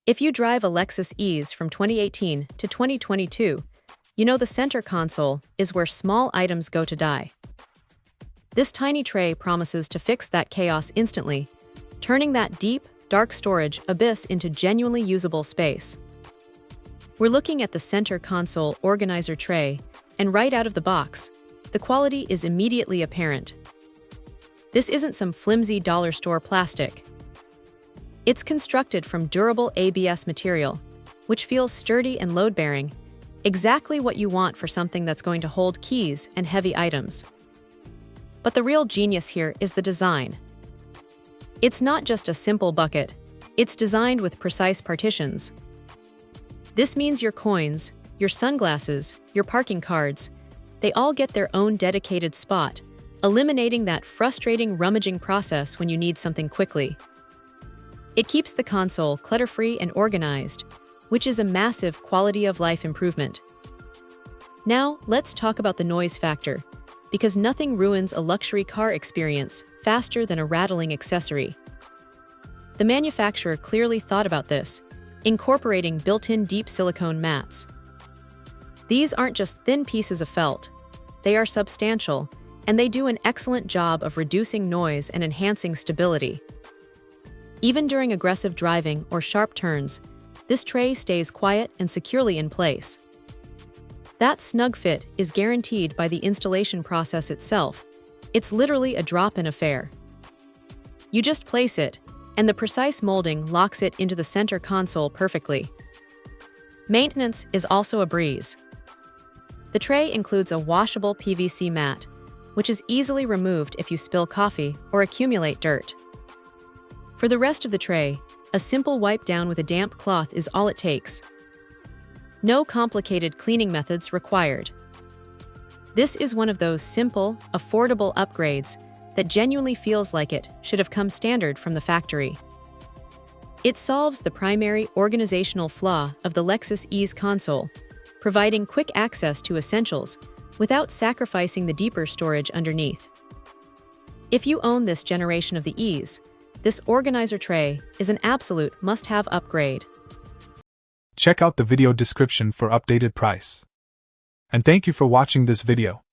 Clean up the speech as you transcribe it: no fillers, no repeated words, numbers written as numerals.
If you drive a Lexus ES from 2018 to 2022, you know the center console is where small items go to die. This tiny tray promises to fix that chaos instantly, turning that deep, dark storage abyss into genuinely usable space. We're looking at the center console organizer tray, and right out of the box, the quality is immediately apparent. This isn't some flimsy dollar store plastic. It's constructed from durable ABS material, which feels sturdy and load-bearing, exactly what you want for something that's going to hold keys and heavy items. But the real genius here is the design. It's not just a simple bucket, it's designed with precise partitions. This means your coins, your sunglasses, your parking cards, they all get their own dedicated spot, eliminating that frustrating rummaging process when you need something quickly. It keeps the console clutter-free and organized, which is a massive quality-of-life improvement. Now, let's talk about the noise factor, because nothing ruins a luxury car experience faster than a rattling accessory. The manufacturer clearly thought about this, incorporating built-in deep silicone mats. These aren't just thin pieces of felt, they are substantial, and they do an excellent job of reducing noise and enhancing stability. Even during aggressive driving or sharp turns, this tray stays quiet and securely in place. That snug fit is guaranteed by the installation process itself. It's literally a drop-in affair. You just place it, and the precise molding locks it into the center console perfectly. Maintenance is also a breeze. The tray includes a washable PVC mat, which is easily removed if you spill coffee or accumulate dirt. For the rest of the tray, a simple wipe down with a damp cloth is all it takes. No complicated cleaning methods required. This is one of those simple, affordable upgrades that genuinely feels like it should have come standard from the factory. It solves the primary organizational flaw of the Lexus ES console, providing quick access to essentials without sacrificing the deeper storage underneath. If you own this generation of the ES, this organizer tray is an absolute must-have upgrade. Check out the video description for updated price. And thank you for watching this video.